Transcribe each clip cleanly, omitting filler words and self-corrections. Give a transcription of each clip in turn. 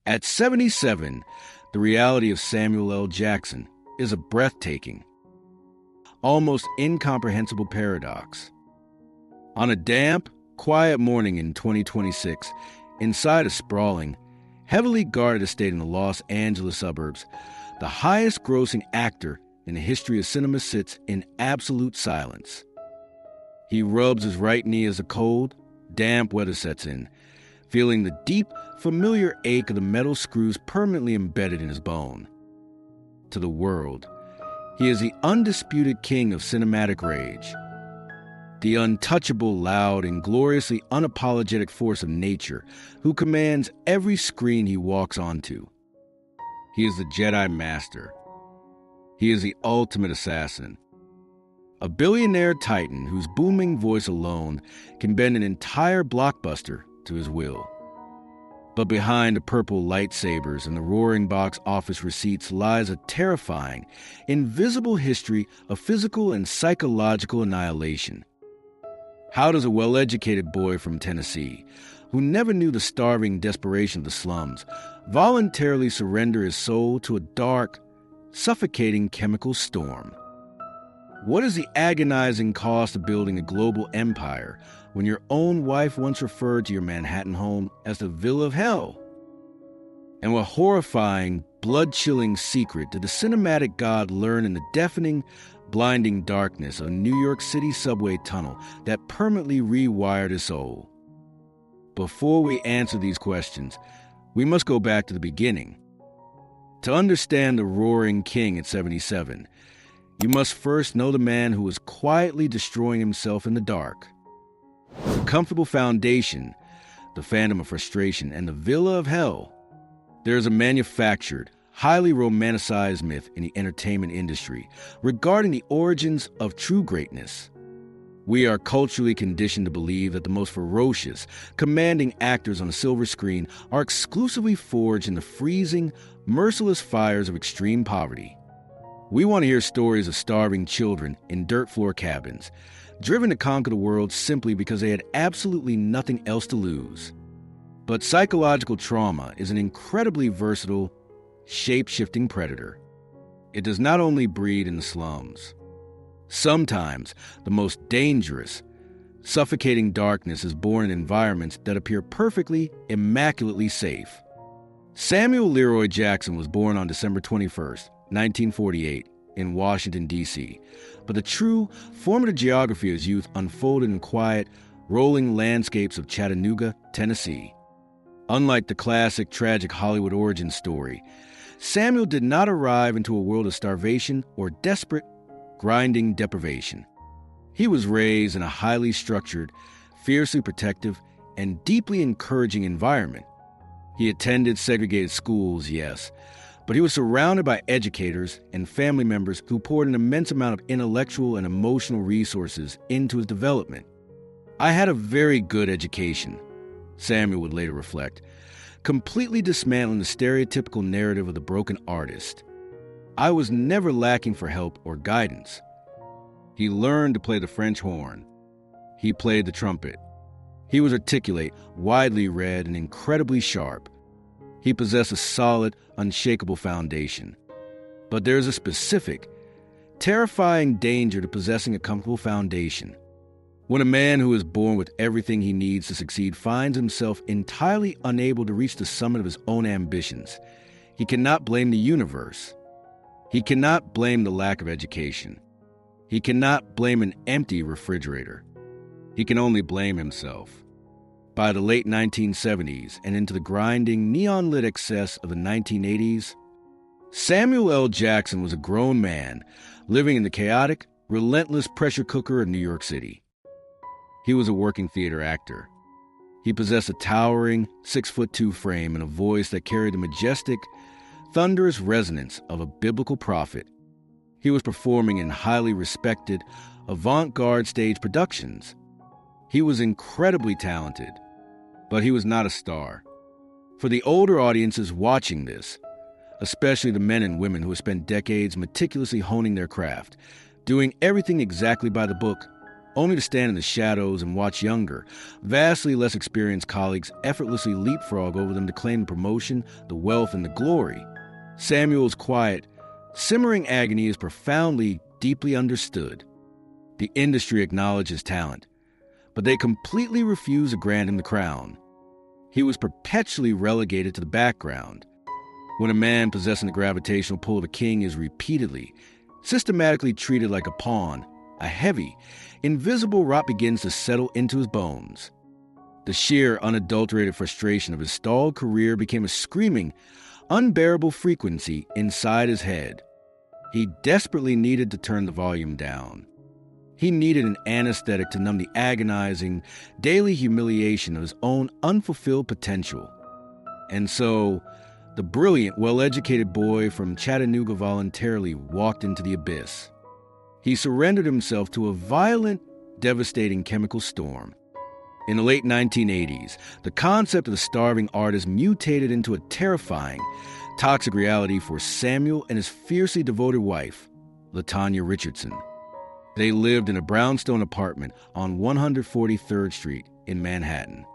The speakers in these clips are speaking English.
At 77, the reality of Samuel L. Jackson is a breathtaking, almost incomprehensible paradox. On a damp, quiet morning in 2026, inside a sprawling, heavily guarded estate in the Los Angeles suburbs, the highest-grossing actor in the history of cinema sits in absolute silence. He rubs his right knee as a cold, damp weather sets in, feeling the deep, familiar ache of the metal screws permanently embedded in his bone. To the world, he is the undisputed king of cinematic rage, the untouchable, loud, and gloriously unapologetic force of nature who commands every screen he walks onto. He is the Jedi Master. He is the ultimate assassin. A billionaire titan whose booming voice alone can bend an entire blockbuster to his will. But behind the purple lightsabers and the roaring box office receipts lies a terrifying, invisible history of physical and psychological annihilation. How does a well-educated boy from Tennessee, who never knew the starving desperation of the slums, voluntarily surrender his soul to a dark, suffocating chemical storm? What is the agonizing cost of building a global empire when your own wife once referred to your Manhattan home as the Villa of Hell? And what horrifying, blood-chilling secret did the cinematic god learn in the deafening, blinding darkness of a New York City subway tunnel that permanently rewired his soul? Before we answer these questions, we must go back to the beginning. To understand the roaring king at 77, you must first know the man who was quietly destroying himself in the dark. The comfortable foundation, the phantom of frustration, and the Villa of Hell. There is a manufactured, highly romanticized myth in the entertainment industry regarding the origins of true greatness. We are culturally conditioned to believe that the most ferocious, commanding actors on a silver screen are exclusively forged in the freezing, merciless fires of extreme poverty. We want to hear stories of starving children in dirt floor cabins, driven to conquer the world simply because they had absolutely nothing else to lose. But psychological trauma is an incredibly versatile, shape-shifting predator. It does not only breed in the slums. Sometimes the most dangerous, suffocating darkness is born in environments that appear perfectly, immaculately safe. Samuel Leroy Jackson was born on December 21st, 1948, in Washington, D.C., but the true formative geography of his youth unfolded in quiet, rolling landscapes of Chattanooga, Tennessee. Unlike the classic tragic Hollywood origin story, Samuel did not arrive into a world of starvation or desperate, grinding deprivation. He was raised in a highly structured, fiercely protective, and deeply encouraging environment. He attended segregated schools, yes, but he was surrounded by educators and family members who poured an immense amount of intellectual and emotional resources into his development. "I had a very good education," Samuel would later reflect, completely dismantling the stereotypical narrative of the broken artist. "I was never lacking for help or guidance." He learned to play the French horn. He played the trumpet. He was articulate, widely read, and incredibly sharp. He possessed a solid, unshakable foundation. But there is a specific, terrifying danger to possessing a comfortable foundation. When a man who is born with everything he needs to succeed finds himself entirely unable to reach the summit of his own ambitions, he cannot blame the universe. He cannot blame the lack of education. He cannot blame an empty refrigerator. He can only blame himself. By the late 1970s and into the grinding, neon-lit excess of the 1980s, Samuel L. Jackson was a grown man living in the chaotic, relentless pressure cooker of New York City. He was a working theater actor. He possessed a towering 6'2" frame and a voice that carried the majestic, thunderous resonance of a biblical prophet. He was performing in highly respected, avant-garde stage productions. He was incredibly talented, but he was not a star. For the older audiences watching this, especially the men and women who have spent decades meticulously honing their craft, doing everything exactly by the book, only to stand in the shadows and watch younger, vastly less experienced colleagues effortlessly leapfrog over them to claim the promotion, the wealth, and the glory. Samuel's quiet, simmering agony is profoundly, deeply understood. The industry acknowledges talent, but they completely refuse to grant him the crown. He was perpetually relegated to the background. When a man possessing the gravitational pull of a king is repeatedly, systematically treated like a pawn, a heavy, invisible rot begins to settle into his bones. The sheer, unadulterated frustration of his stalled career became a screaming, unbearable frequency inside his head. He desperately needed to turn the volume down. He needed an anesthetic to numb the agonizing, daily humiliation of his own unfulfilled potential. And so, the brilliant, well-educated boy from Chattanooga voluntarily walked into the abyss. He surrendered himself to a violent, devastating chemical storm. In the late 1980s, the concept of the starving artist mutated into a terrifying, toxic reality for Samuel and his fiercely devoted wife, LaTanya Richardson. They lived in a brownstone apartment on 143rd Street in Manhattan.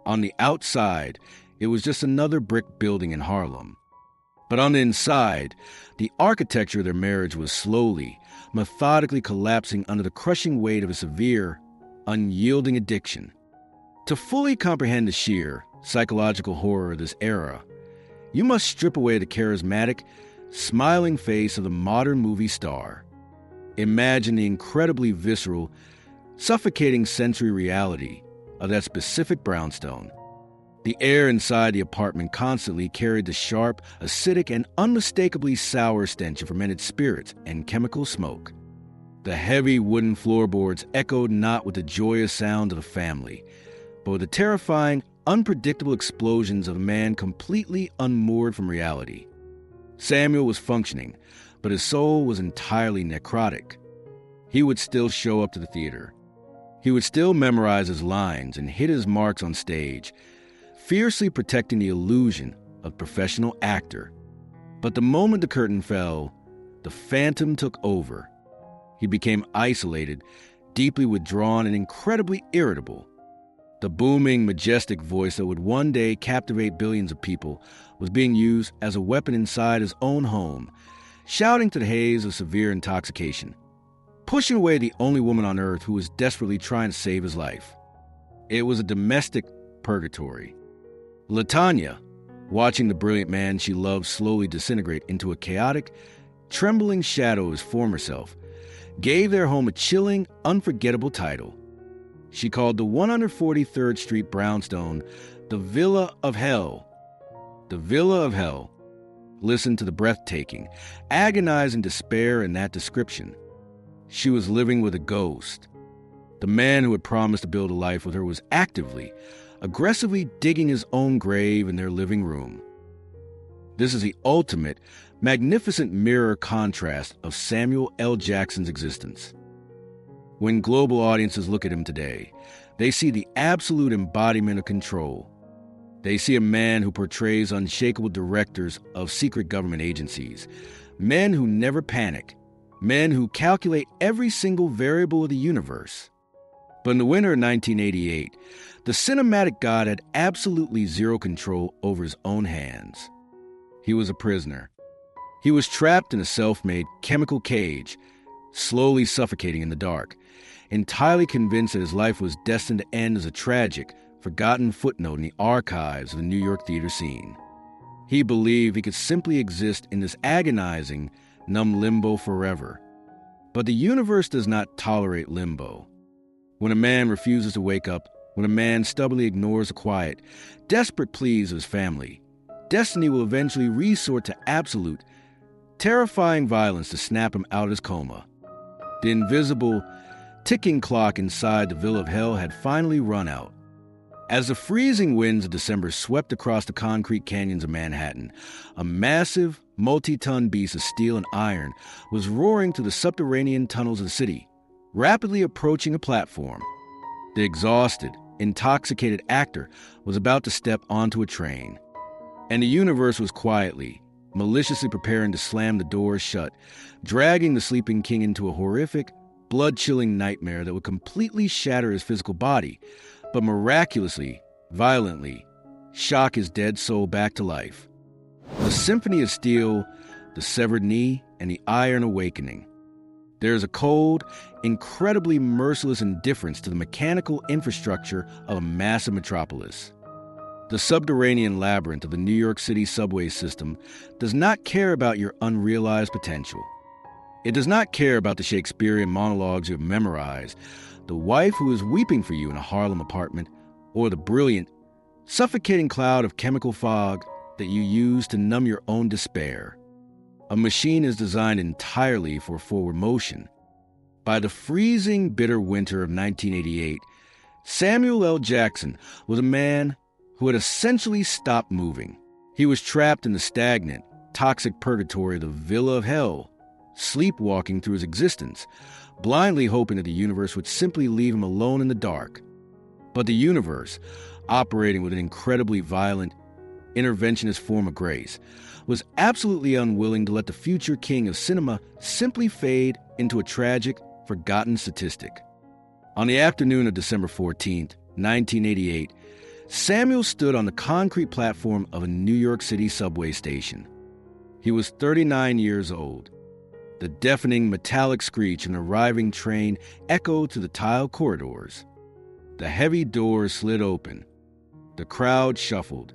On the outside, it was just another brick building in Harlem. But on the inside, the architecture of their marriage was slowly, methodically collapsing under the crushing weight of a severe, unyielding addiction. To fully comprehend the sheer, psychological horror of this era, you must strip away the charismatic, smiling face of the modern movie star. Imagine the incredibly visceral, suffocating sensory reality of that specific brownstone. The air inside the apartment constantly carried the sharp, acidic, and unmistakably sour stench of fermented spirits and chemical smoke. The heavy wooden floorboards echoed not with the joyous sound of the family, but with the terrifying, unpredictable explosions of a man completely unmoored from reality. Samuel was functioning, but his soul was entirely necrotic. He would still show up to the theater. He would still memorize his lines and hit his marks on stage, fiercely protecting the illusion of professional actor. But the moment the curtain fell, the phantom took over. He became isolated, deeply withdrawn, and incredibly irritable. The booming, majestic voice that would one day captivate billions of people was being used as a weapon inside his own home, shouting to the haze of severe intoxication, pushing away the only woman on earth who was desperately trying to save his life. It was a domestic purgatory. LaTanya, watching the brilliant man she loved slowly disintegrate into a chaotic, trembling shadow of his former self, gave their home a chilling, unforgettable title. She called the 143rd Street brownstone the Villa of Hell. The Villa of Hell. Listen to the breathtaking, agonizing despair in that description. She was living with a ghost. The man who had promised to build a life with her was actively, aggressively digging his own grave in their living room. This is the ultimate, magnificent mirror contrast of Samuel L. Jackson's existence. When global audiences look at him today, they see the absolute embodiment of control. They see a man who portrays unshakable directors of secret government agencies, men who never panic, men who calculate every single variable of the universe. But in the winter of 1988, the cinematic god had absolutely zero control over his own hands. He was a prisoner. He was trapped in a self-made chemical cage, slowly suffocating in the dark, entirely convinced that his life was destined to end as a tragic, forgotten footnote in the archives of the New York theater scene. He believed he could simply exist in this agonizing, numb limbo forever. But the universe does not tolerate limbo. When a man refuses to wake up, when a man stubbornly ignores the quiet, desperate pleas of his family, destiny will eventually resort to absolute, terrifying violence to snap him out of his coma. The invisible, ticking clock inside the Villa of Hell had finally run out. As the freezing winds of December swept across the concrete canyons of Manhattan, a massive, multi-ton beast of steel and iron was roaring through the subterranean tunnels of the city, rapidly approaching a platform. The exhausted, intoxicated actor was about to step onto a train. And the universe was quietly, maliciously preparing to slam the doors shut, dragging the sleeping king into a horrific, blood-chilling nightmare that would completely shatter his physical body, but miraculously, violently, shock his dead soul back to life. The Symphony of Steel, the Severed Knee, and the Iron Awakening. There is a cold, incredibly merciless indifference to the mechanical infrastructure of a massive metropolis. The subterranean labyrinth of the New York City subway system does not care about your unrealized potential. It does not care about the Shakespearean monologues you have memorized, the wife who is weeping for you in a Harlem apartment, or the brilliant, suffocating cloud of chemical fog that you use to numb your own despair. A machine is designed entirely for forward motion. By the freezing, bitter winter of 1988, Samuel L. Jackson was a man who had essentially stopped moving. He was trapped in the stagnant, toxic purgatory of the Villa of Hell, sleepwalking through his existence, blindly hoping that the universe would simply leave him alone in the dark. But the universe, operating with an incredibly violent, interventionist form of grace, was absolutely unwilling to let the future king of cinema simply fade into a tragic, forgotten statistic. On the afternoon of December 14th, 1988, Samuel stood on the concrete platform of a New York City subway station. He was 39 years old. The deafening metallic screech of an arriving train echoed through the tiled corridors. The heavy doors slid open. The crowd shuffled.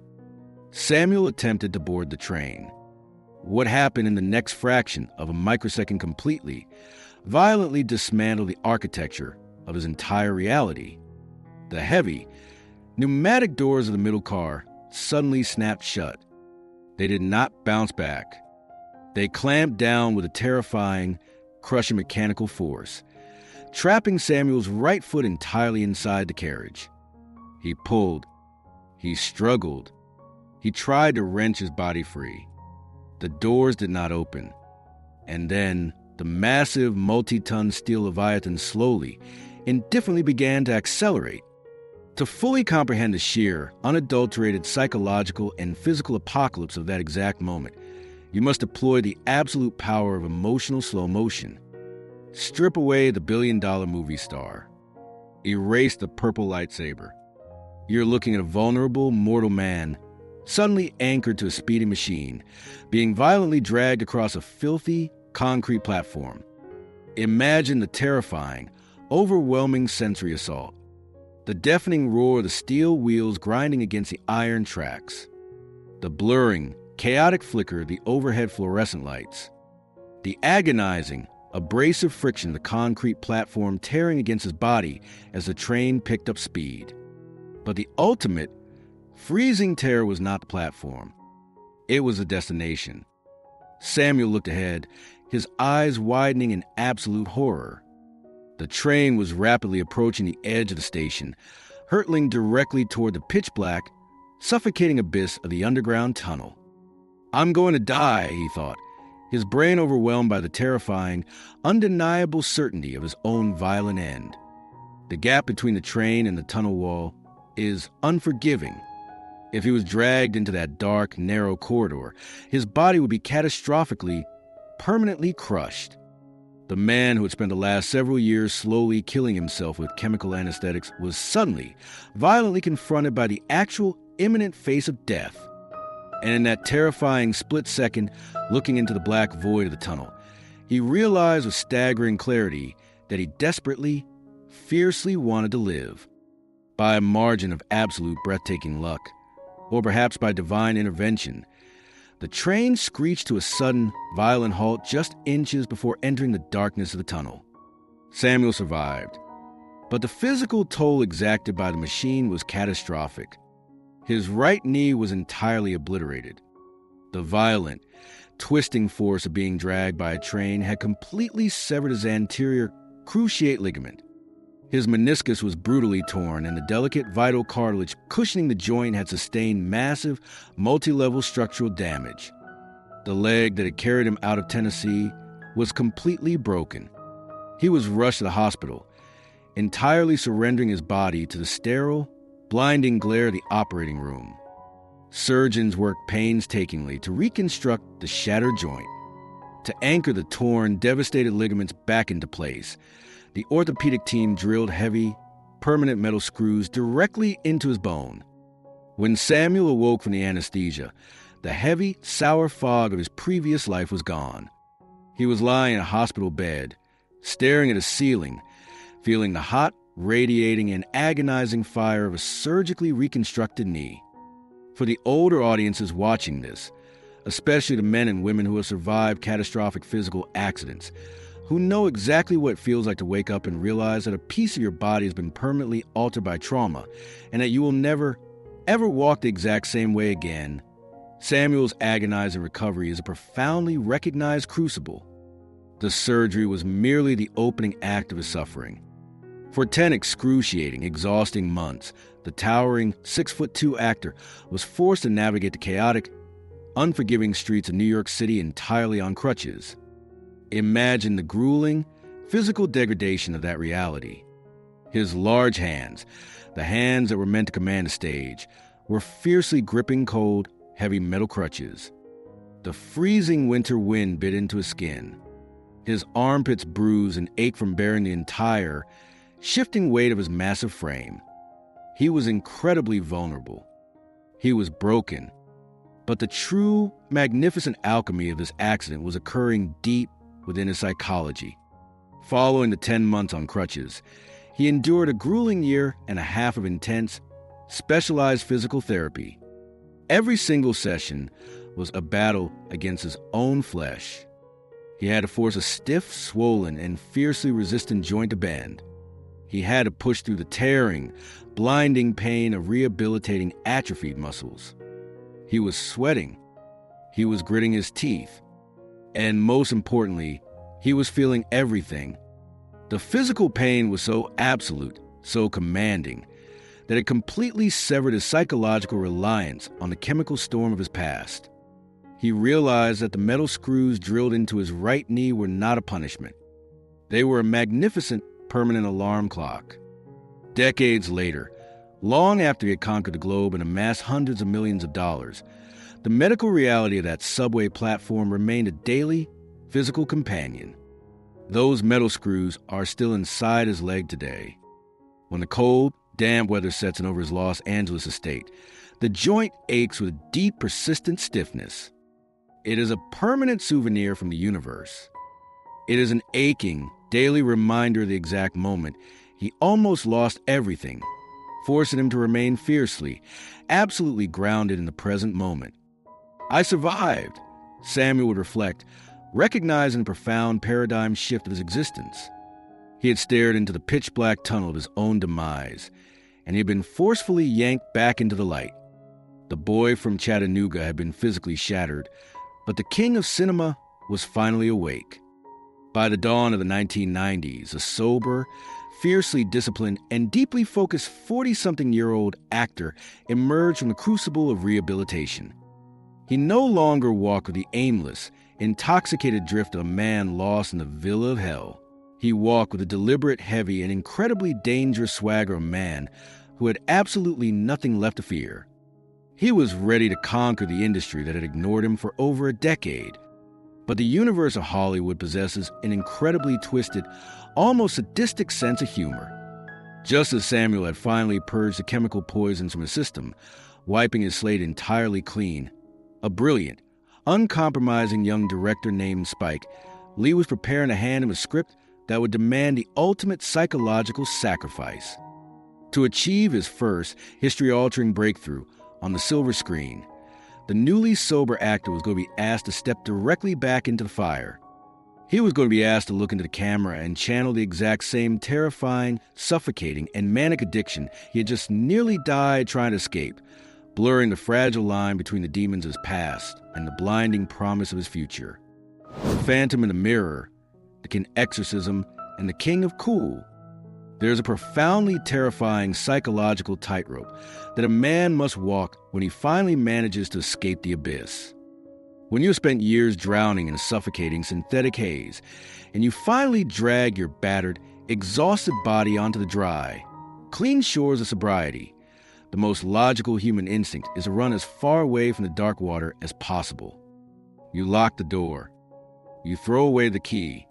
Samuel attempted to board the train. What happened in the next fraction of a microsecond completely, violently dismantled the architecture of his entire reality. The heavy, pneumatic doors of the middle car suddenly snapped shut. They did not bounce back. They clamped down with a terrifying, crushing mechanical force, trapping Samuel's right foot entirely inside the carriage. He pulled. He struggled. He tried to wrench his body free. The doors did not open. And then the massive multi-ton steel leviathan slowly, indifferently began to accelerate. To fully comprehend the sheer, unadulterated psychological and physical apocalypse of that exact moment, you must deploy the absolute power of emotional slow motion. Strip away the billion-dollar movie star. Erase the purple lightsaber. You're looking at a vulnerable, mortal man, suddenly anchored to a speeding machine, being violently dragged across a filthy, concrete platform. Imagine the terrifying, overwhelming sensory assault. The deafening roar of the steel wheels grinding against the iron tracks. The blurring, chaotic flicker of the overhead fluorescent lights. The agonizing, abrasive friction of the concrete platform tearing against his body as the train picked up speed. But the ultimate, freezing terror was not the platform. It was the destination. Samuel looked ahead, his eyes widening in absolute horror. The train was rapidly approaching the edge of the station, hurtling directly toward the pitch-black, suffocating abyss of the underground tunnel. I'm going to die, he thought, his brain overwhelmed by the terrifying, undeniable certainty of his own violent end. The gap between the train and the tunnel wall is unforgiving. If he was dragged into that dark, narrow corridor, his body would be catastrophically, permanently crushed. The man who had spent the last several years slowly killing himself with chemical anesthetics was suddenly, violently confronted by the actual imminent face of death. And in that terrifying split second, looking into the black void of the tunnel, he realized with staggering clarity that he desperately, fiercely wanted to live. By a margin of absolute breathtaking luck, or perhaps by divine intervention, the train screeched to a sudden, violent halt just inches before entering the darkness of the tunnel. Samuel survived, but the physical toll exacted by the machine was catastrophic. His right knee was entirely obliterated. The violent, twisting force of being dragged by a train had completely severed his anterior cruciate ligament. His meniscus was brutally torn, and the delicate vital cartilage cushioning the joint had sustained massive, multi-level structural damage. The leg that had carried him out of Tennessee was completely broken. He was rushed to the hospital, entirely surrendering his body to the sterile, blinding glare of the operating room. Surgeons worked painstakingly to reconstruct the shattered joint, to anchor the torn, devastated ligaments back into place, The orthopedic team drilled heavy, permanent metal screws directly into his bone. When Samuel awoke from the anesthesia, the heavy, sour fog of his previous life was gone. He was lying in a hospital bed, staring at a ceiling, feeling the hot, radiating, and agonizing fire of a surgically reconstructed knee. For the older audiences watching this, especially the men and women who have survived catastrophic physical accidents, who know exactly what it feels like to wake up and realize that a piece of your body has been permanently altered by trauma and that you will never, ever walk the exact same way again, Samuel's agonizing recovery is a profoundly recognized crucible. The surgery was merely the opening act of his suffering. For 10 excruciating, exhausting months, the towering 6'2" actor was forced to navigate the chaotic, unforgiving streets of New York City entirely on crutches. Imagine the grueling, physical degradation of that reality. His large hands, the hands that were meant to command the stage, were fiercely gripping cold, heavy metal crutches. The freezing winter wind bit into his skin. His armpits bruised and ached from bearing the entire, shifting weight of his massive frame. He was incredibly vulnerable. He was broken. But the true, magnificent alchemy of this accident was occurring deep within his psychology. Following the 10 months on crutches, he endured a grueling year and a half of intense, specialized physical therapy. Every single session was a battle against his own flesh. He had to force a stiff, swollen, and fiercely resistant joint to bend. He had to push through the tearing, blinding pain of rehabilitating atrophied muscles. He was sweating. He was gritting his teeth. And most importantly, he was feeling everything. The physical pain was so absolute, so commanding, that it completely severed his psychological reliance on the chemical storm of his past. He realized that the metal screws drilled into his right knee were not a punishment. They were a magnificent permanent alarm clock. Decades later, long after he had conquered the globe and amassed hundreds of millions of dollars, the medical reality of that subway platform remained a daily, physical companion. Those metal screws are still inside his leg today. When the cold, damp weather sets in over his Los Angeles estate, the joint aches with deep, persistent stiffness. It is a permanent souvenir from the universe. It is an aching, daily reminder of the exact moment he almost lost everything, forcing him to remain fiercely, absolutely grounded in the present moment. I survived, Samuel would reflect, recognizing the profound paradigm shift of his existence. He had stared into the pitch-black tunnel of his own demise, and he had been forcefully yanked back into the light. The boy from Chattanooga had been physically shattered, but the king of cinema was finally awake. By the dawn of the 1990s, a sober, fiercely disciplined, and deeply focused 40-something-year-old actor emerged from the crucible of rehabilitation. He no longer walked with the aimless, intoxicated drift of a man lost in the villa of hell. He walked with the deliberate, heavy, and incredibly dangerous swagger of a man who had absolutely nothing left to fear. He was ready to conquer the industry that had ignored him for over a decade. But the universe of Hollywood possesses an incredibly twisted, almost sadistic sense of humor. Just as Samuel had finally purged the chemical poisons from his system, wiping his slate entirely clean, a brilliant, uncompromising young director named Spike Lee was preparing to hand him a script that would demand the ultimate psychological sacrifice. To achieve his first history-altering breakthrough on the silver screen, the newly sober actor was going to be asked to step directly back into the fire. He was going to be asked to look into the camera and channel the exact same terrifying, suffocating, and manic addiction he had just nearly died trying to escape, blurring the fragile line between the demons of his past and the blinding promise of his future. The Phantom in the Mirror, the King Exorcism, and the King of Cool. There's a profoundly terrifying psychological tightrope that a man must walk when he finally manages to escape the abyss. When you have spent years drowning in a suffocating synthetic haze, and you finally drag your battered, exhausted body onto the dry, clean shores of sobriety, the most logical human instinct is to run as far away from the dark water as possible. You lock the door. You throw away the key.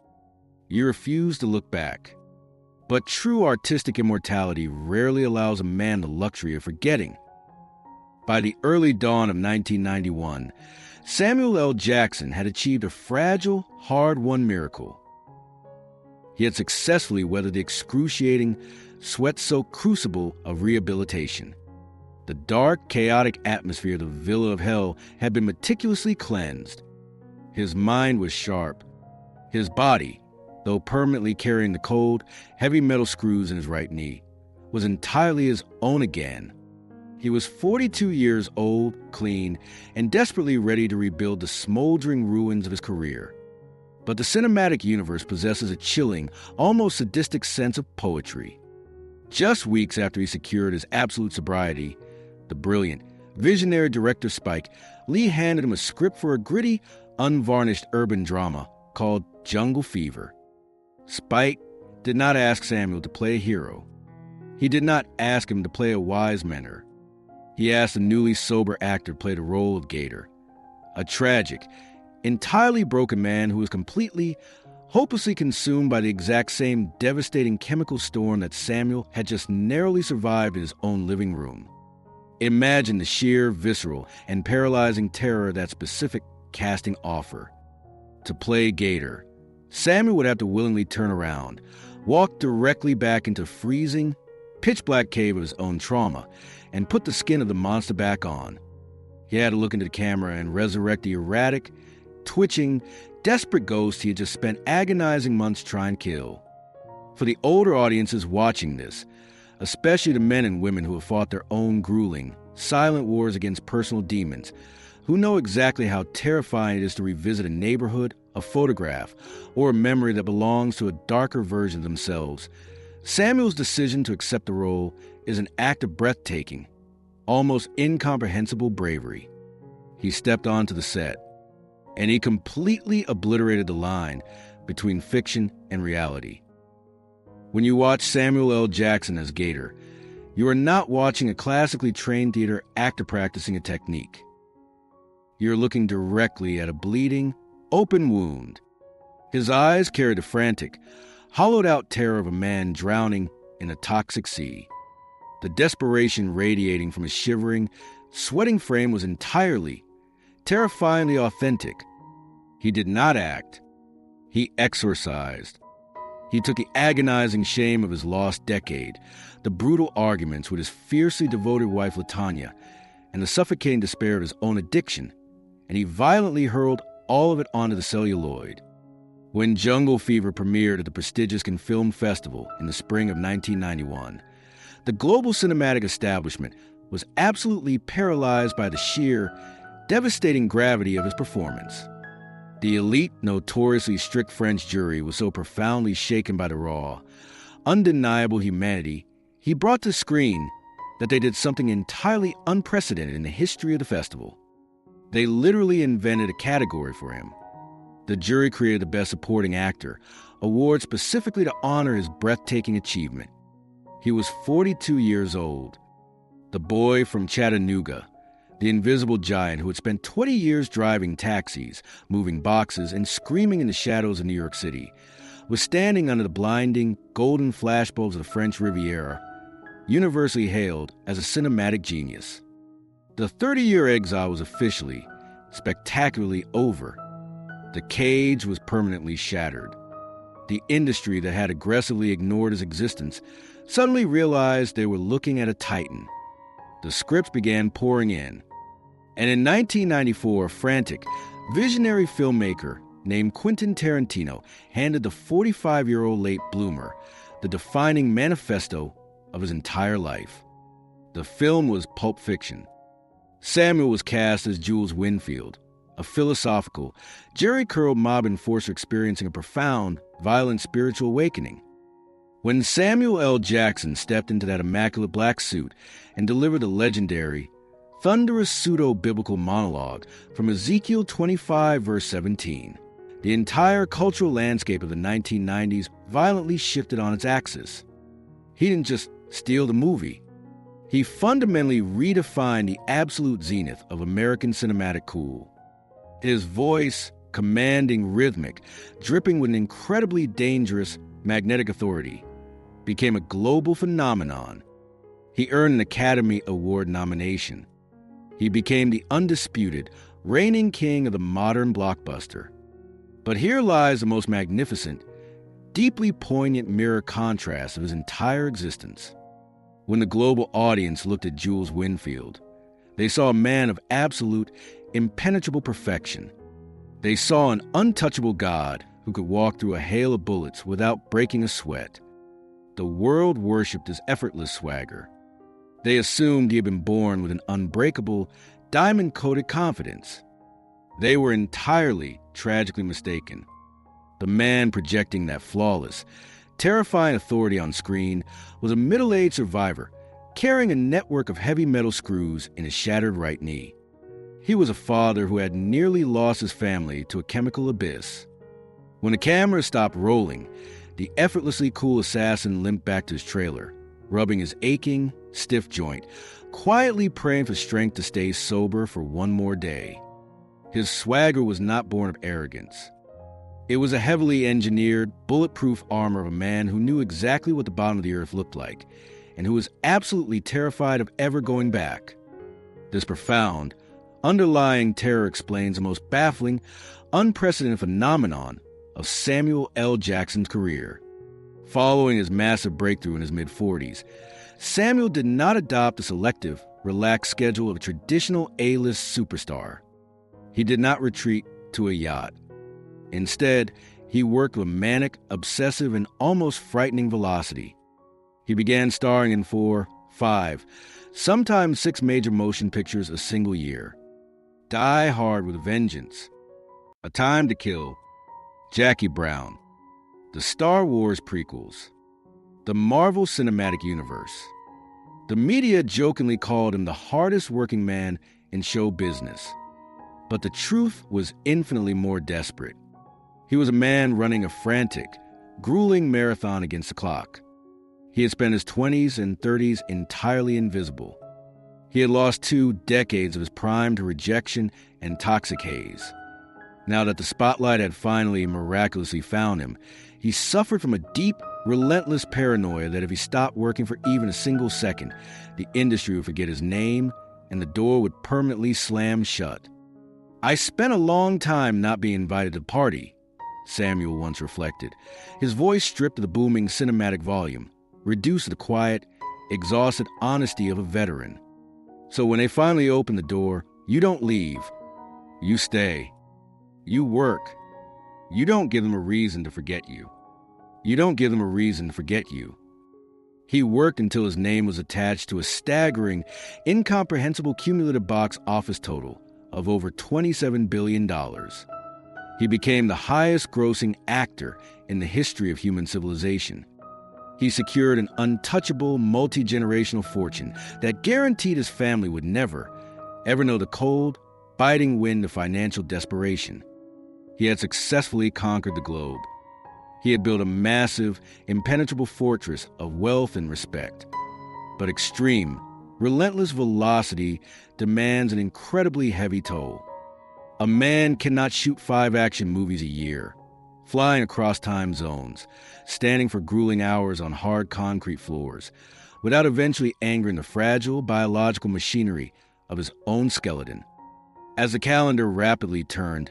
You refuse to look back. But true artistic immortality rarely allows a man the luxury of forgetting. By the early dawn of 1991, Samuel L. Jackson had achieved a fragile, hard-won miracle. He had successfully weathered the excruciating, sweat-soaked crucible of rehabilitation. The dark, chaotic atmosphere of the Villa of Hell had been meticulously cleansed. His mind was sharp. His body, though permanently carrying the cold, heavy metal screws in his right knee, was entirely his own again. He was 42 years old, clean, and desperately ready to rebuild the smoldering ruins of his career. But the cinematic universe possesses a chilling, almost sadistic sense of poetry. Just weeks after he secured his absolute sobriety, the brilliant, visionary director Spike Lee handed him a script for a gritty, unvarnished urban drama called Jungle Fever. Spike did not ask Samuel to play a hero. He did not ask him to play a wise mentor. He asked a newly sober actor to play the role of Gator, a tragic, entirely broken man who was completely, hopelessly consumed by the exact same devastating chemical storm that Samuel had just narrowly survived in his own living room. Imagine the sheer, visceral, and paralyzing terror of that specific casting offer. To play Gator, Samuel would have to willingly turn around, walk directly back into freezing, pitch-black cave of his own trauma, and put the skin of the monster back on. He had to look into the camera and resurrect the erratic, twitching, desperate ghost he had just spent agonizing months trying to kill. For the older audiences watching this, especially the men and women who have fought their own grueling, silent wars against personal demons, who know exactly how terrifying it is to revisit a neighborhood, a photograph, or a memory that belongs to a darker version of themselves, Samuel's decision to accept the role is an act of breathtaking, almost incomprehensible bravery. He stepped onto the set, and he completely obliterated the line between fiction and reality. When you watch Samuel L. Jackson as Gator, you are not watching a classically trained theater actor practicing a technique. You're looking directly at a bleeding, open wound. His eyes carried the frantic, hollowed-out terror of a man drowning in a toxic sea. The desperation radiating from his shivering, sweating frame was entirely, terrifyingly authentic. He did not act. He exorcised. He took the agonizing shame of his lost decade, the brutal arguments with his fiercely devoted wife LaTanya, and the suffocating despair of his own addiction, and he violently hurled all of it onto the celluloid. When Jungle Fever premiered at the prestigious Cannes Film Festival in the spring of 1991, the global cinematic establishment was absolutely paralyzed by the sheer, devastating gravity of his performance. The elite, notoriously strict French jury was so profoundly shaken by the raw, undeniable humanity he brought to screen that they did something entirely unprecedented in the history of the festival. They literally invented a category for him. The jury created the Best Supporting Actor, award specifically to honor his breathtaking achievement. He was 42 years old. The boy from Chattanooga, the invisible giant who had spent 20 years driving taxis, moving boxes, and screaming in the shadows of New York City, was standing under the blinding, golden flashbulbs of the French Riviera, universally hailed as a cinematic genius. The 30-year exile was officially, spectacularly over. The cage was permanently shattered. The industry that had aggressively ignored his existence suddenly realized they were looking at a titan. The scripts began pouring in. And in 1994, a frantic, visionary filmmaker named Quentin Tarantino handed the 45-year-old late bloomer the defining manifesto of his entire life. The film was Pulp Fiction. Samuel was cast as Jules Winfield, a philosophical, jerry-curled mob enforcer experiencing a profound, violent spiritual awakening. When Samuel L. Jackson stepped into that immaculate black suit and delivered the legendary, thunderous pseudo-biblical monologue from Ezekiel 25, verse 17, the entire cultural landscape of the 1990s violently shifted on its axis. He didn't just steal the movie. He fundamentally redefined the absolute zenith of American cinematic cool. His voice, commanding, rhythmic, dripping with an incredibly dangerous, magnetic authority. became a global phenomenon. He earned an Academy Award nomination. He became the undisputed, reigning king of the modern blockbuster. But here lies the most magnificent, deeply poignant mirror contrast of his entire existence. When the global audience looked at Jules Winfield, they saw a man of absolute, impenetrable perfection. They saw an untouchable god who could walk through a hail of bullets without breaking a sweat. The world worshipped his effortless swagger. They assumed he had been born with an unbreakable, diamond-coated confidence. They were entirely tragically mistaken. The man projecting that flawless, terrifying authority on screen was a middle-aged survivor carrying a network of heavy metal screws in his shattered right knee. He was a father who had nearly lost his family to a chemical abyss. When the camera stopped rolling, the effortlessly cool assassin limped back to his trailer, rubbing his aching, stiff joint, quietly praying for strength to stay sober for one more day. His swagger was not born of arrogance. It was a heavily engineered, bulletproof armor of a man who knew exactly what the bottom of the earth looked like, and who was absolutely terrified of ever going back. This profound, underlying terror explains the most baffling, unprecedented phenomenon of Samuel L. Jackson's career. Following his massive breakthrough in his mid-40s, Samuel did not adopt the selective, relaxed schedule of a traditional A-list superstar. He did not retreat to a yacht. Instead, he worked with manic, obsessive, and almost frightening velocity. He began starring in 4, 5, sometimes 6 major motion pictures a single year. Die Hard with a Vengeance, A Time to Kill, Jackie Brown, the Star Wars prequels, the Marvel Cinematic Universe. The media jokingly called him the hardest working man in show business. But the truth was infinitely more desperate. He was a man running a frantic, grueling marathon against the clock. He had spent his 20s and 30s entirely invisible. He had lost 2 decades of his prime to rejection and toxic haze. Now that the spotlight had finally miraculously found him, he suffered from a deep, relentless paranoia that if he stopped working for even a single second, the industry would forget his name and the door would permanently slam shut. "I spent a long time not being invited to the party," Samuel once reflected, his voice stripped of the booming cinematic volume, reduced to the quiet, exhausted honesty of a veteran. "So when they finally open the door, you don't leave. You stay. You work. You don't give them a reason to forget you. You don't give them a reason to forget you." He worked until his name was attached to a staggering, incomprehensible cumulative box office total of over $27 billion. He became the highest-grossing actor in the history of human civilization. He secured an untouchable, multi-generational fortune that guaranteed his family would never, ever know the cold, biting wind of financial desperation. He had successfully conquered the globe. He had built a massive, impenetrable fortress of wealth and respect. But extreme, relentless velocity demands an incredibly heavy toll. A man cannot shoot 5 action movies a year, flying across time zones, standing for grueling hours on hard concrete floors, without eventually angering the fragile biological machinery of his own skeleton. As the calendar rapidly turned,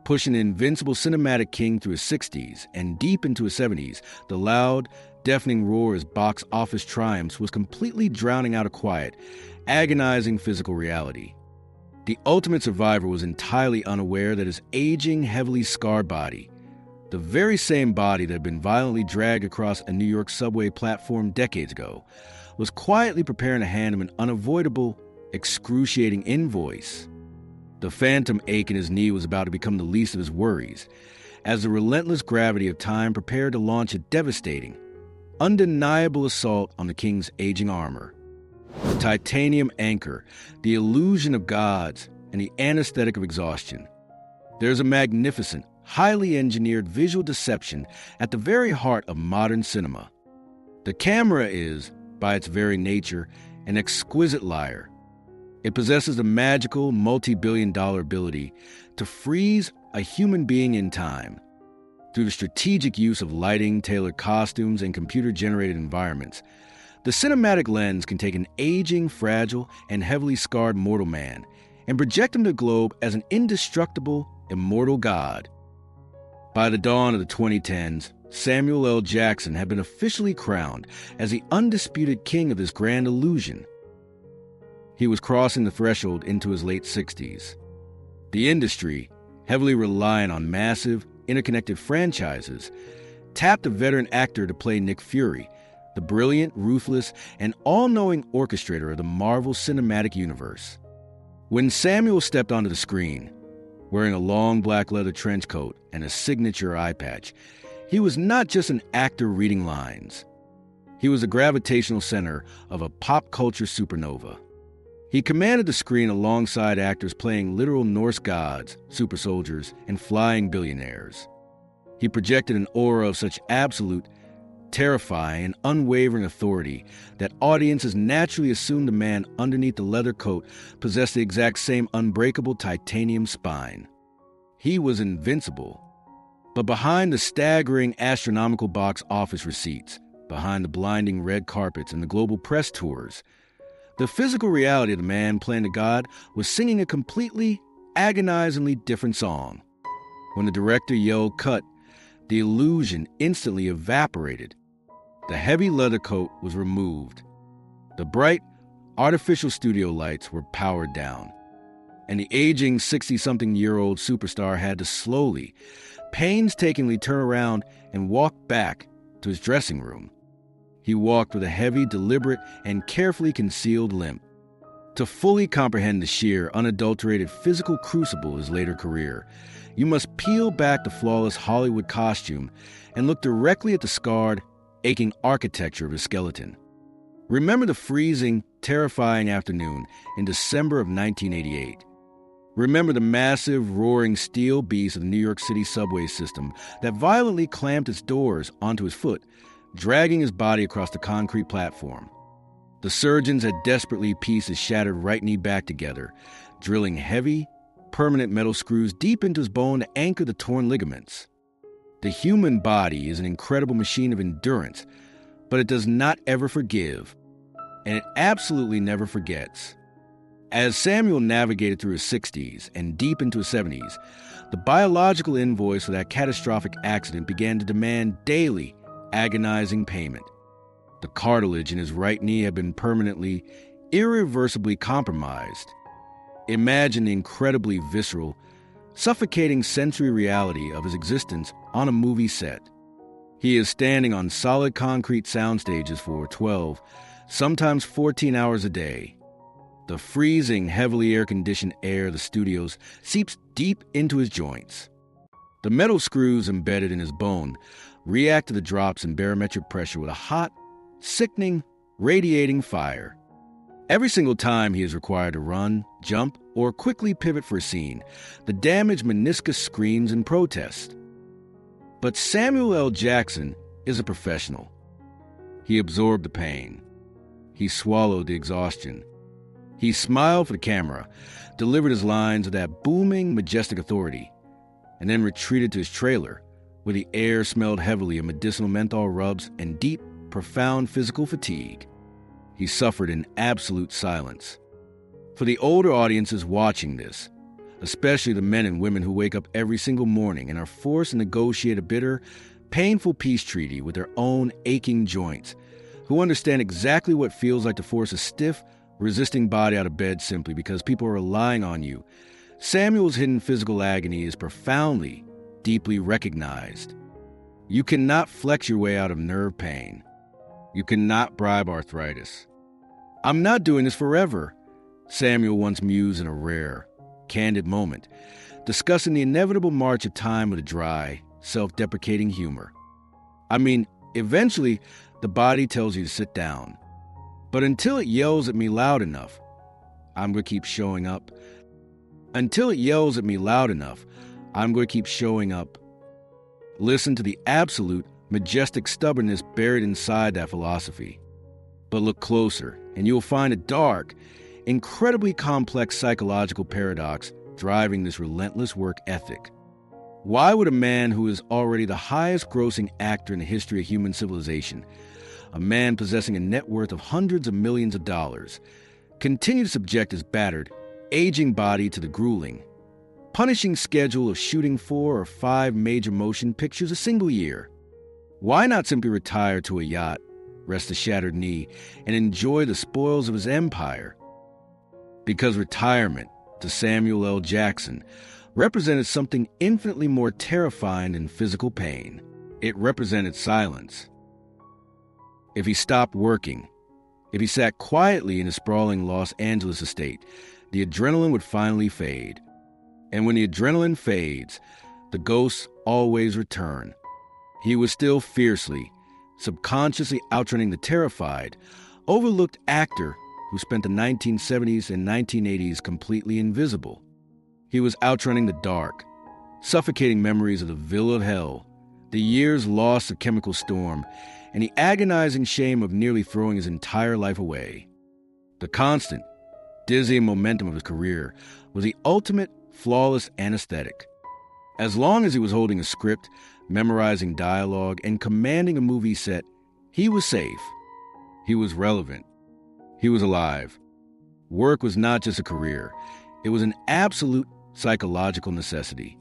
pushing the invincible cinematic king through his 60s and deep into his 70s, the loud, deafening roar of his box office triumphs was completely drowning out a quiet, agonizing physical reality. The ultimate survivor was entirely unaware that his aging, heavily scarred body, the very same body that had been violently dragged across a New York subway platform decades ago, was quietly preparing to hand him an unavoidable, excruciating invoice. The phantom ache in his knee was about to become the least of his worries, as the relentless gravity of time prepared to launch a devastating, undeniable assault on the king's aging armor. The titanium anchor, the illusion of gods, and the anesthetic of exhaustion. There's a magnificent, highly engineered visual deception at the very heart of modern cinema. The camera is, by its very nature, an exquisite liar. It possesses the magical, multi-billion-dollar ability to freeze a human being in time, Through the strategic use of lighting, tailored costumes, and computer-generated environments, the cinematic lens can take an aging, fragile, and heavily scarred mortal man and project him to the globe as an indestructible, immortal god. By the dawn of the 2010s, Samuel L. Jackson had been officially crowned as the undisputed king of this grand illusion. He was crossing the threshold into his late 60s. The industry, heavily reliant on massive, interconnected franchises, tapped a veteran actor to play Nick Fury, the brilliant, ruthless, and all-knowing orchestrator of the Marvel Cinematic Universe. When Samuel stepped onto the screen, wearing a long black leather trench coat and a signature eye patch, he was not just an actor reading lines. He was the gravitational center of a pop culture supernova. He commanded the screen alongside actors playing literal Norse gods, super soldiers, and flying billionaires. He projected an aura of such absolute, terrifying, and unwavering authority that audiences naturally assumed the man underneath the leather coat possessed the exact same unbreakable titanium spine. He was invincible. But behind the staggering astronomical box office receipts, behind the blinding red carpets and the global press tours, the physical reality of the man playing the god was singing a completely, agonizingly different song. When the director yelled cut, the illusion instantly evaporated. The heavy leather coat was removed. The bright, artificial studio lights were powered down. And the aging 60-something-year-old superstar had to slowly, painstakingly turn around and walk back to his dressing room. He walked with a heavy, deliberate, and carefully concealed limp. To fully comprehend the sheer, unadulterated physical crucible of his later career, you must peel back the flawless Hollywood costume and look directly at the scarred, aching architecture of his skeleton. Remember the freezing, terrifying afternoon in December of 1988. Remember the massive, roaring steel beast of the New York City subway system that violently clamped its doors onto his foot, dragging his body across the concrete platform. The surgeons had desperately pieced his shattered right knee back together, drilling heavy, permanent metal screws deep into his bone to anchor the torn ligaments. The human body is an incredible machine of endurance, but it does not ever forgive, and it absolutely never forgets. As Samuel navigated through his 60s and deep into his 70s, the biological invoice for that catastrophic accident began to demand daily, agonizing payment. The cartilage in his right knee had been permanently, irreversibly compromised. Imagine the incredibly visceral, suffocating sensory reality of his existence on a movie set. He is standing on solid concrete sound stages for 12, sometimes 14 hours a day. The freezing, heavily air-conditioned air of the studios seeps deep into his joints. The metal screws embedded in his bone react to the drops in barometric pressure with a hot, sickening, radiating fire. Every single time he is required to run, jump, or quickly pivot for a scene, the damaged meniscus screams in protest. But Samuel L. Jackson is a professional. He absorbed the pain. He swallowed the exhaustion. He smiled for the camera, delivered his lines with that booming, majestic authority, and then retreated to his trailer, where the air smelled heavily of medicinal menthol rubs and deep, profound physical fatigue. He suffered in absolute silence. For the older audiences watching this, especially the men and women who wake up every single morning and are forced to negotiate a bitter, painful peace treaty with their own aching joints, who understand exactly what it feels like to force a stiff, resisting body out of bed simply because people are relying on you, Samuel's hidden physical agony is profoundly, deeply recognized. You cannot flex your way out of nerve pain. You cannot bribe arthritis. "I'm not doing this forever," Samuel once mused in a rare, candid moment, discussing the inevitable march of time with a dry, self-deprecating humor. I mean, eventually, the body tells you to sit down. But until it yells at me loud enough, I'm going to keep showing up. Until it yells at me loud enough, I'm going to keep showing up. Listen to the absolute, majestic stubbornness buried inside that philosophy. But look closer, and you'll find a dark, incredibly complex psychological paradox driving this relentless work ethic. Why would a man who is already the highest-grossing actor in the history of human civilization, a man possessing a net worth of hundreds of millions of dollars, continue to subject his battered, aging body to the grueling, punishing schedule of shooting 4 or 5 major motion pictures a single year? Why not simply retire to a yacht, rest a shattered knee, and enjoy the spoils of his empire? Because retirement, to Samuel L. Jackson, represented something infinitely more terrifying than physical pain. It represented silence. If he stopped working, if he sat quietly in his sprawling Los Angeles estate, the adrenaline would finally fade. And when the adrenaline fades, the ghosts always return. He was still fiercely, subconsciously outrunning the terrified, overlooked actor who spent the 1970s and 1980s completely invisible. He was outrunning the dark, suffocating memories of the Villa of Hell, the years lost of Chemical Storm, and the agonizing shame of nearly throwing his entire life away. The constant, dizzying momentum of his career was the ultimate, flawless anesthetic. As long as he was holding a script, memorizing dialogue, and commanding a movie set, he was safe. He was relevant. He was alive. Work was not just a career. It was an absolute psychological necessity.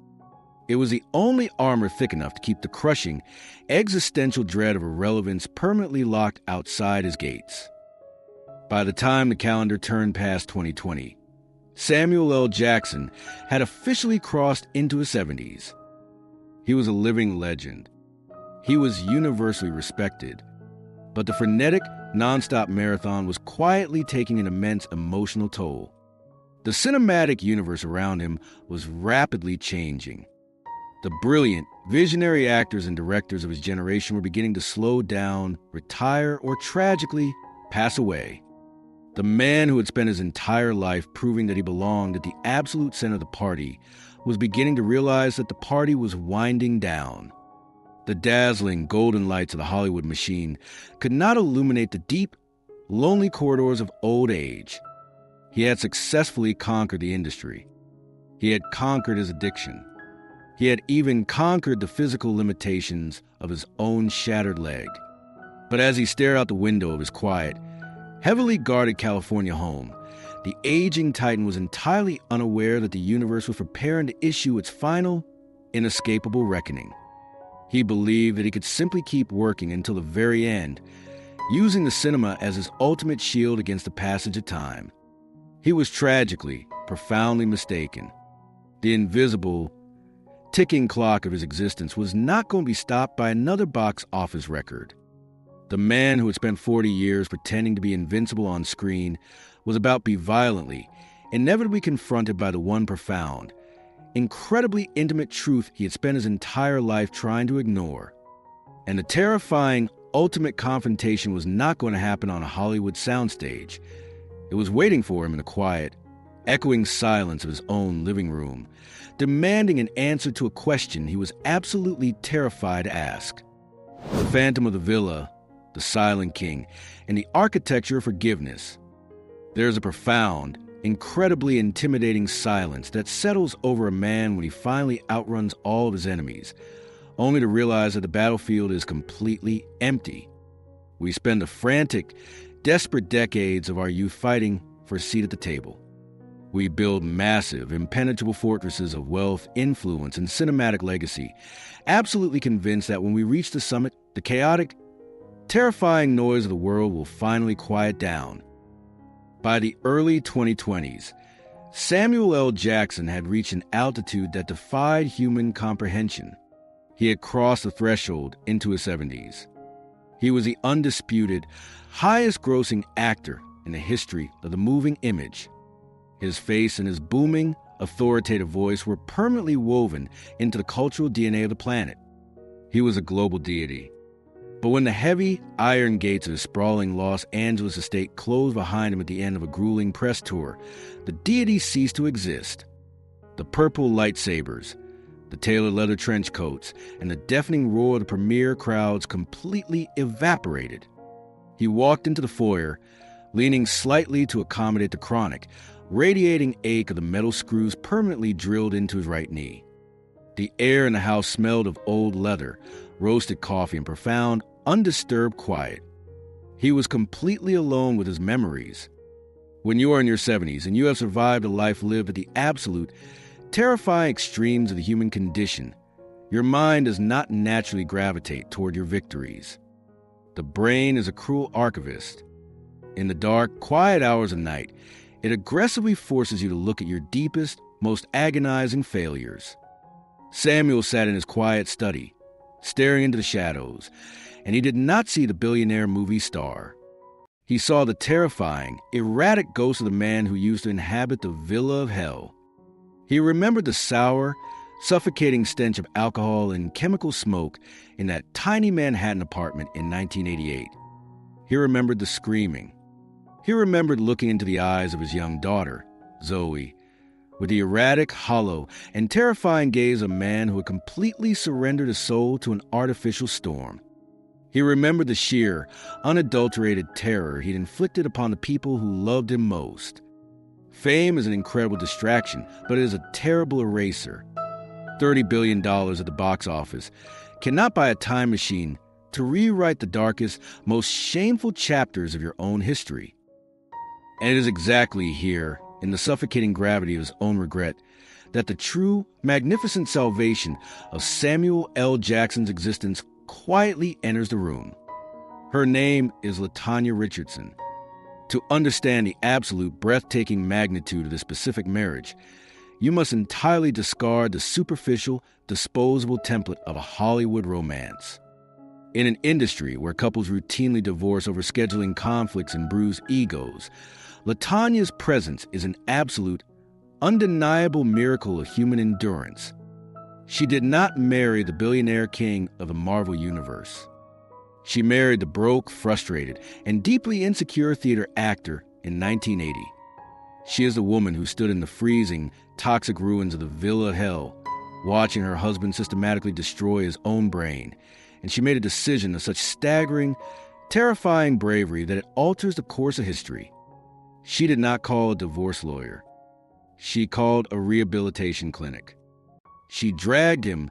It was the only armor thick enough to keep the crushing, existential dread of irrelevance permanently locked outside his gates. By the time the calendar turned past 2020, Samuel L. Jackson had officially crossed into his 70s. He was a living legend. He was universally respected. But the frenetic, nonstop marathon was quietly taking an immense emotional toll. The cinematic universe around him was rapidly changing. The brilliant, visionary actors and directors of his generation were beginning to slow down, retire, or tragically pass away. The man who had spent his entire life proving that he belonged at the absolute center of the party was beginning to realize that the party was winding down. The dazzling golden lights of the Hollywood machine could not illuminate the deep, lonely corridors of old age. He had successfully conquered the industry. He had conquered his addiction. He had even conquered the physical limitations of his own shattered leg. But as he stared out the window of his quiet, heavily guarded California home, the aging titan was entirely unaware that the universe was preparing to issue its final, inescapable reckoning. He believed that he could simply keep working until the very end, using the cinema as his ultimate shield against the passage of time. He was tragically, profoundly mistaken. The invisible, ticking clock of his existence was not going to be stopped by another box office record. The man who had spent 40 years pretending to be invincible on screen was about to be violently, inevitably confronted by the one profound, incredibly intimate truth he had spent his entire life trying to ignore. And the terrifying, ultimate confrontation was not going to happen on a Hollywood soundstage. It was waiting for him in the quiet, echoing silence of his own living room, demanding an answer to a question he was absolutely terrified to ask. The phantom of the villa, the silent king, and the architecture of forgiveness. There is a profound, incredibly intimidating silence that settles over a man when he finally outruns all of his enemies, only to realize that the battlefield is completely empty. We spend the frantic, desperate decades of our youth fighting for a seat at the table. We build massive, impenetrable fortresses of wealth, influence, and cinematic legacy, absolutely convinced that when we reach the summit, the chaotic, terrifying noise of the world will finally quiet down. By the early 2020s, Samuel L. Jackson had reached an altitude that defied human comprehension. He had crossed the threshold into his 70s. He was the undisputed, highest-grossing actor in the history of the moving image. His face and his booming, authoritative voice were permanently woven into the cultural DNA of the planet. He was a global deity. But when the heavy, iron gates of his sprawling Los Angeles estate closed behind him at the end of a grueling press tour, the deity ceased to exist. The purple lightsabers, the tailored leather trench coats, and the deafening roar of the premiere crowds completely evaporated. He walked into the foyer, leaning slightly to accommodate the chronic, radiating ache of the metal screws permanently drilled into his right knee. The air in the house smelled of old leather, roasted coffee, and profound, undisturbed quiet. He was completely alone with his memories. When you are in your 70s and you have survived a life lived at the absolute, terrifying extremes of the human condition, your mind does not naturally gravitate toward your victories. The brain is a cruel archivist. In the dark, quiet hours of night, it aggressively forces you to look at your deepest, most agonizing failures. Samuel sat in his quiet study, staring into the shadows, and he did not see the billionaire movie star. He saw the terrifying, erratic ghost of the man who used to inhabit the villa of hell. He remembered the sour, suffocating stench of alcohol and chemical smoke in that tiny Manhattan apartment in 1988. He remembered the screaming. He remembered looking into the eyes of his young daughter, Zoe, with the erratic, hollow, and terrifying gaze of a man who had completely surrendered his soul to an artificial storm. He remembered the sheer, unadulterated terror he'd inflicted upon the people who loved him most. Fame is an incredible distraction, but it is a terrible eraser. $30 billion at the box office cannot buy a time machine to rewrite the darkest, most shameful chapters of your own history. And it is exactly here, in the suffocating gravity of his own regret, that the true, magnificent salvation of Samuel L. Jackson's existence quietly enters the room. Her name is LaTanya Richardson. To understand the absolute, breathtaking magnitude of this specific marriage, you must entirely discard the superficial, disposable template of a Hollywood romance. In an industry where couples routinely divorce over scheduling conflicts and bruised egos, LaTanya's presence is an absolute, undeniable miracle of human endurance. She did not marry the billionaire king of the Marvel Universe. She married the broke, frustrated, and deeply insecure theater actor in 1980. She is the woman who stood in the freezing, toxic ruins of the Villa of Hell, watching her husband systematically destroy his own brain, and she made a decision of such staggering, terrifying bravery that it alters the course of history. She did not call a divorce lawyer. She called a rehabilitation clinic. She dragged him,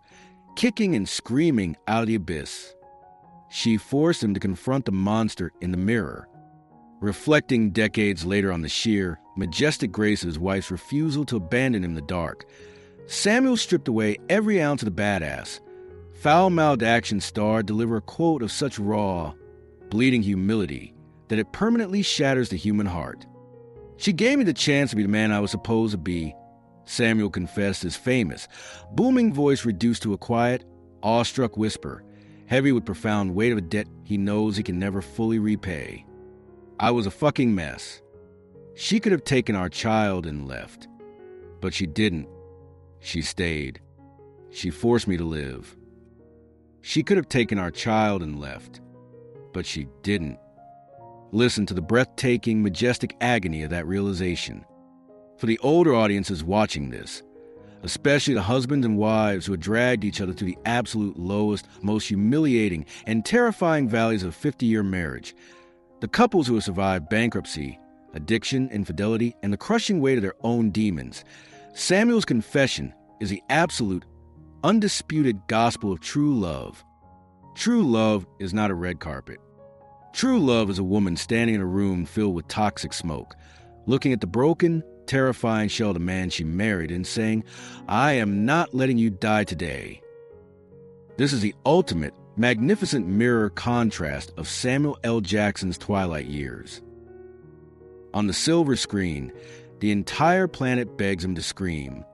kicking and screaming, out of the abyss. She forced him to confront the monster in the mirror. Reflecting decades later on the sheer, majestic grace of his wife's refusal to abandon him in the dark, Samuel stripped away every ounce of the badass, foul-mouthed action star deliver a quote of such raw, bleeding humility that it permanently shatters the human heart. She gave me the chance to be the man I was supposed to be, Samuel confessed, his famous, booming voice reduced to a quiet, awestruck whisper, heavy with profound weight of a debt he knows he can never fully repay. I was a fucking mess. She could have taken our child and left. But she didn't. She stayed. She forced me to live. She could have taken our child and left. But she didn't. Listen to the breathtaking, majestic agony of that realization. For the older audiences watching this, especially the husbands and wives who had dragged each other to the absolute lowest, most humiliating and terrifying valleys of a 50-year marriage, the couples who have survived bankruptcy, addiction, infidelity, and the crushing weight of their own demons, Samuel's confession is the absolute, undisputed gospel of true love. True love is not a red carpet. True love is a woman standing in a room filled with toxic smoke, looking at the broken, terrifying shell of the man she married and saying, I am not letting you die today. This is the ultimate, magnificent mirror contrast of Samuel L. Jackson's twilight years. On the silver screen, the entire planet begs him to scream.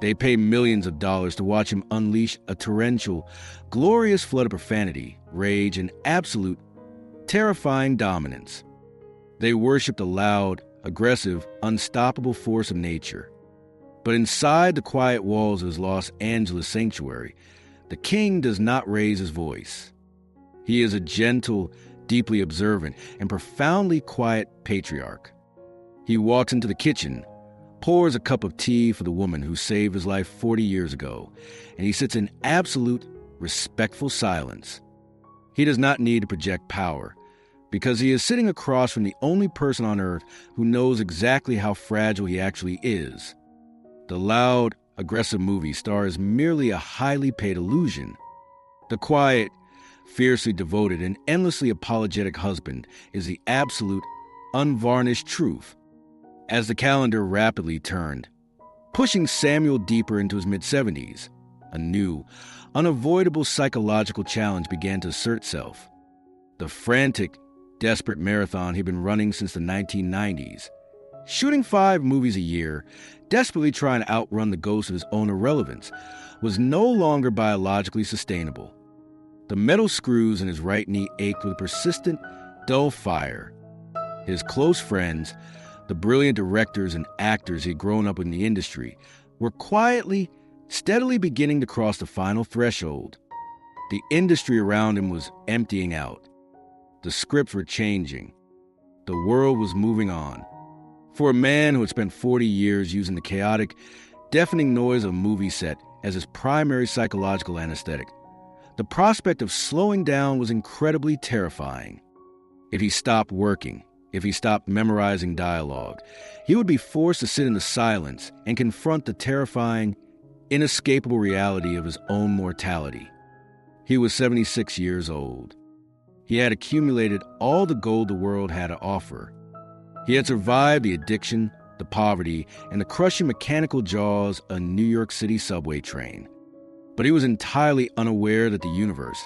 They pay millions of dollars to watch him unleash a torrential, glorious flood of profanity, rage, and absolute, terrifying dominance. They worship the loud, aggressive, unstoppable force of nature. But inside the quiet walls of his Los Angeles sanctuary, the king does not raise his voice. He is a gentle, deeply observant, and profoundly quiet patriarch. He walks into the kitchen, pours a cup of tea for the woman who saved his life 40 years ago, and he sits in absolute, respectful silence. He does not need to project power, because he is sitting across from the only person on earth who knows exactly how fragile he actually is. The loud, aggressive movie star is merely a highly paid illusion. The quiet, fiercely devoted, and endlessly apologetic husband is the absolute, unvarnished truth. As the calendar rapidly turned, pushing Samuel deeper into his mid-70s, a new, unavoidable psychological challenge began to assert itself. The frantic, desperate marathon he'd been running since the 1990s, shooting 5 movies a year, desperately trying to outrun the ghost of his own irrelevance, was no longer biologically sustainable. The metal screws in his right knee ached with a persistent, dull fire. His close friends, the brilliant directors and actors he'd grown up in the industry, were quietly, steadily beginning to cross the final threshold. The industry around him was emptying out. The scripts were changing. The world was moving on. For a man who had spent 40 years using the chaotic, deafening noise of a movie set as his primary psychological anesthetic, the prospect of slowing down was incredibly terrifying. If he stopped working, if he stopped memorizing dialogue, he would be forced to sit in the silence and confront the terrifying, inescapable reality of his own mortality. He was 76 years old. He had accumulated all the gold the world had to offer. He had survived the addiction, the poverty, and the crushing mechanical jaws of a New York City subway train. But he was entirely unaware that the universe,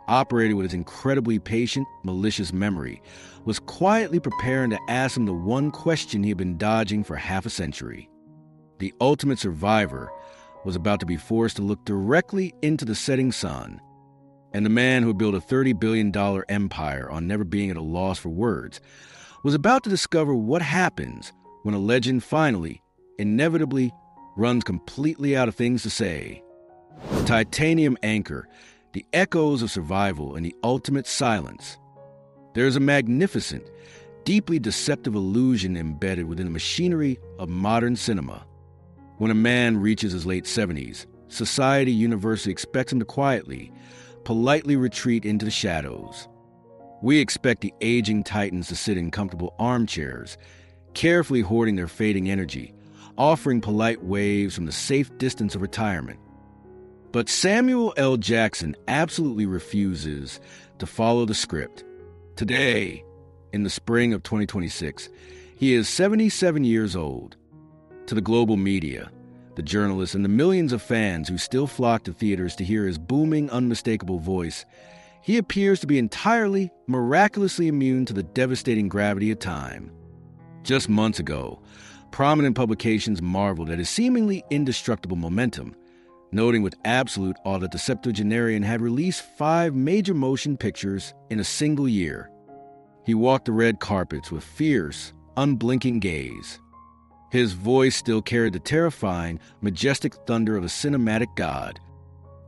operated with its incredibly patient, malicious memory, was quietly preparing to ask him the one question he had been dodging for half a century. The ultimate survivor was about to be forced to look directly into the setting sun, and the man who had built a $30 billion empire on never being at a loss for words was about to discover what happens when a legend finally, inevitably, runs completely out of things to say. The titanium anchor, the echoes of survival, and the ultimate silence. There is a magnificent, deeply deceptive illusion embedded within the machinery of modern cinema. When a man reaches his late 70s, society universally expects him to quietly, politely retreat into the shadows. We expect the aging titans to sit in comfortable armchairs, carefully hoarding their fading energy, offering polite waves from the safe distance of retirement. But Samuel L. Jackson absolutely refuses to follow the script. Today, in the spring of 2026, he is 77 years old. To the global media, the journalists, and the millions of fans who still flock to theaters to hear his booming, unmistakable voice, he appears to be entirely, miraculously immune to the devastating gravity of time. Just months ago, prominent publications marveled at his seemingly indestructible momentum, noting with absolute awe that the septuagenarian had released 5 major motion pictures in a single year. He walked the red carpets with fierce, unblinking gaze. His voice still carried the terrifying, majestic thunder of a cinematic god.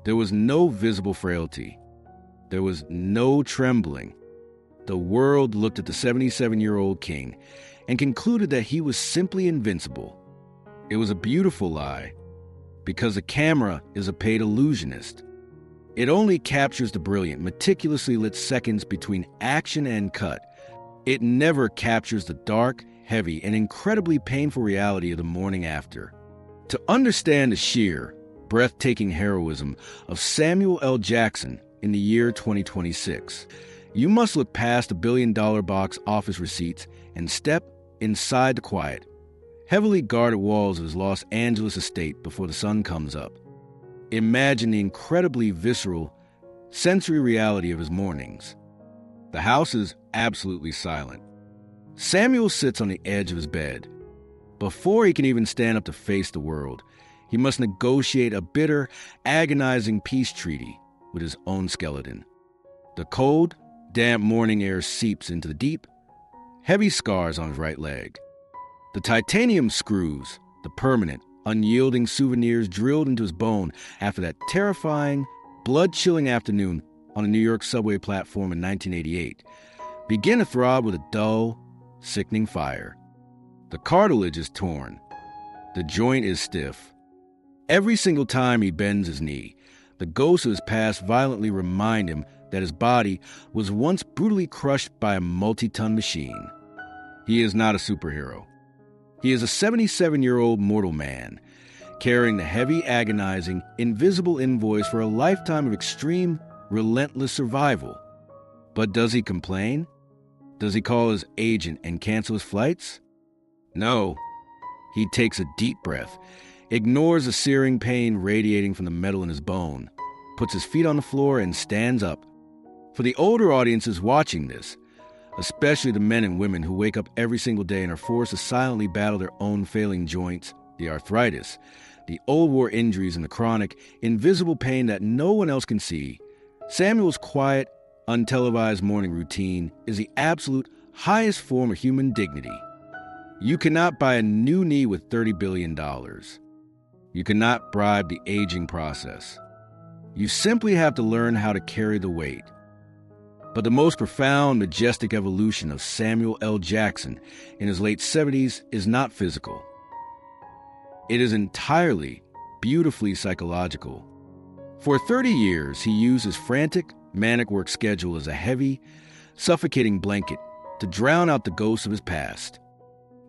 There was no visible frailty. There was no trembling. The world looked at the 77-year-old king and concluded that he was simply invincible. It was a beautiful lie, because the camera is a paid illusionist. It only captures the brilliant, meticulously lit seconds between action and cut. It never captures the dark, heavy, and incredibly painful reality of the morning after. To understand the sheer, breathtaking heroism of Samuel L. Jackson in the year 2026, you must look past the billion-dollar box office receipts and step inside the quiet, heavily guarded walls of his Los Angeles estate before the sun comes up. Imagine the incredibly visceral, sensory reality of his mornings. The house is absolutely silent. Samuel sits on the edge of his bed. Before he can even stand up to face the world, he must negotiate a bitter, agonizing peace treaty with his own skeleton. The cold, damp morning air seeps into the deep, heavy scars on his right leg. The titanium screws, the permanent, unyielding souvenirs drilled into his bone after that terrifying, blood-chilling afternoon on a New York subway platform in 1988, begin to throb with a dull, sickening fire. The cartilage is torn. The joint is stiff. Every single time he bends his knee, the ghosts of his past violently remind him that his body was once brutally crushed by a multi-ton machine. He is not a superhero. He is a 77-year-old mortal man, carrying the heavy, agonizing, invisible invoice for a lifetime of extreme, relentless survival. But does he complain? Does he call his agent and cancel his flights? No. He takes a deep breath, ignores the searing pain radiating from the metal in his bone, puts his feet on the floor, and stands up. For the older audiences watching this, especially the men and women who wake up every single day and are forced to silently battle their own failing joints, the arthritis, the old war injuries, and the chronic, invisible pain that no one else can see, Samuel's quiet, untelevised morning routine is the absolute highest form of human dignity. You cannot buy a new knee with $30 billion. You cannot bribe the aging process. You simply have to learn how to carry the weight. But the most profound, majestic evolution of Samuel L. Jackson in his late 70s is not physical. It is entirely, beautifully psychological. For 30 years, he used his frantic, manic work schedule as a heavy, suffocating blanket to drown out the ghosts of his past.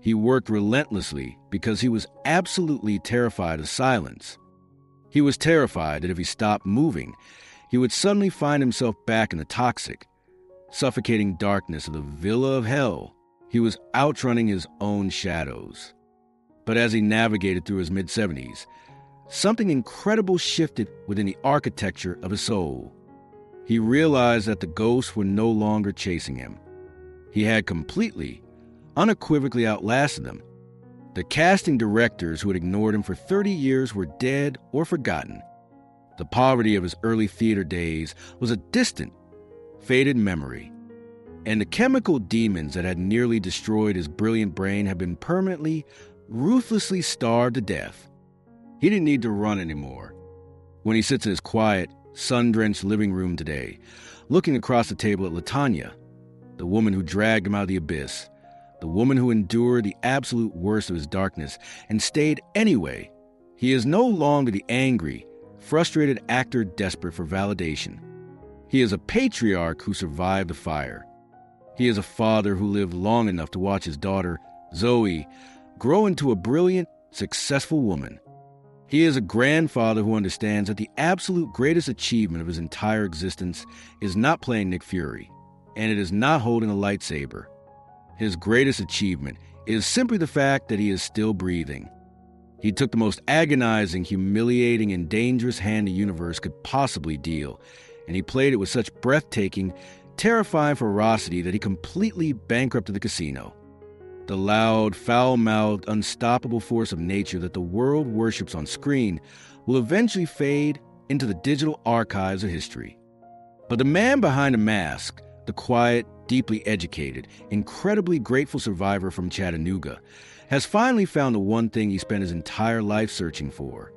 He worked relentlessly because he was absolutely terrified of silence. He was terrified that if he stopped moving, he would suddenly find himself back in the toxic, suffocating darkness of the villa of hell. He was outrunning his own shadows. But as he navigated through his mid-70s, something incredible shifted within the architecture of his soul. He realized that the ghosts were no longer chasing him. He had completely, unequivocally outlasted them. The casting directors who had ignored him for 30 years were dead or forgotten. The poverty of his early theater days was a distant, faded memory. And the chemical demons that had nearly destroyed his brilliant brain had been permanently, ruthlessly starved to death. He didn't need to run anymore. When he sits in his quiet, sun-drenched living room today, looking across the table at LaTanya, the woman who dragged him out of the abyss, the woman who endured the absolute worst of his darkness and stayed anyway, he is no longer the angry, frustrated actor desperate for validation. He is a patriarch who survived the fire. He is a father who lived long enough to watch his daughter, Zoe, grow into a brilliant, successful woman. He is a grandfather who understands that the absolute greatest achievement of his entire existence is not playing Nick Fury, and it is not holding a lightsaber. His greatest achievement is simply the fact that he is still breathing. He took the most agonizing, humiliating, and dangerous hand the universe could possibly deal, and he played it with such breathtaking, terrifying ferocity that he completely bankrupted the casino. The loud, foul-mouthed, unstoppable force of nature that the world worships on screen will eventually fade into the digital archives of history. But the man behind the mask, the quiet, deeply educated, incredibly grateful survivor from Chattanooga, has finally found the one thing he spent his entire life searching for.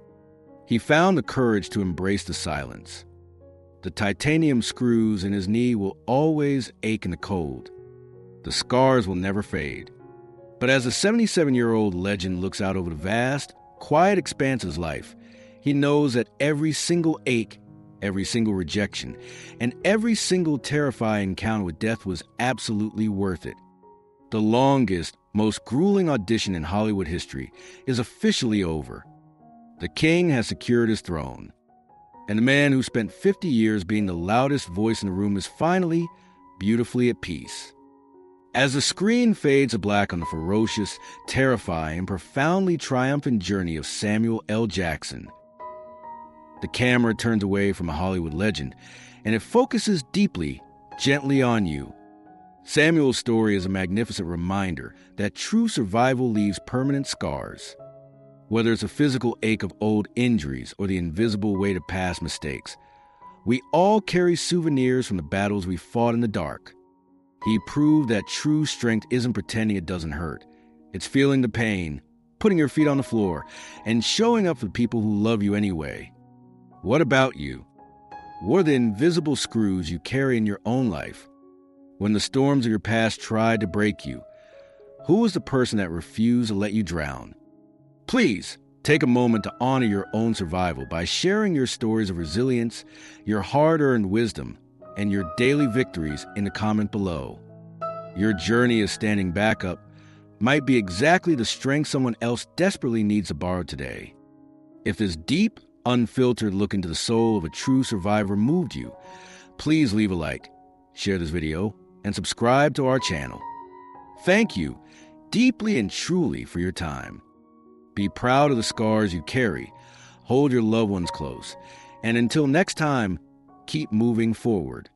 He found the courage to embrace the silence. The titanium screws in his knee will always ache in the cold. The scars will never fade. But as the 77-year-old legend looks out over the vast, quiet expanse of his life, he knows that every single ache, every single rejection, and every single terrifying encounter with death was absolutely worth it. The longest, most grueling audition in Hollywood history is officially over. The king has secured his throne, and the man who spent 50 years being the loudest voice in the room is finally, beautifully at peace. As the screen fades to black on the ferocious, terrifying, and profoundly triumphant journey of Samuel L. Jackson, the camera turns away from a Hollywood legend, and it focuses deeply, gently on you. Samuel's story is a magnificent reminder that true survival leaves permanent scars. Whether it's a physical ache of old injuries or the invisible weight of past mistakes, we all carry souvenirs from the battles we fought in the dark. He proved that true strength isn't pretending it doesn't hurt. It's feeling the pain, putting your feet on the floor, and showing up for people who love you anyway. What about you? What are the invisible screws you carry in your own life? When the storms of your past tried to break you, who was the person that refused to let you drown? Please take a moment to honor your own survival by sharing your stories of resilience, your hard-earned wisdom, and your daily victories in the comment below. Your journey of standing back up might be exactly the strength someone else desperately needs to borrow today. If this deep, unfiltered look into the soul of a true survivor moved you, please leave a like, share this video, and subscribe to our channel. Thank you, deeply and truly, for your time. Be proud of the scars you carry, hold your loved ones close, and until next time, keep moving forward.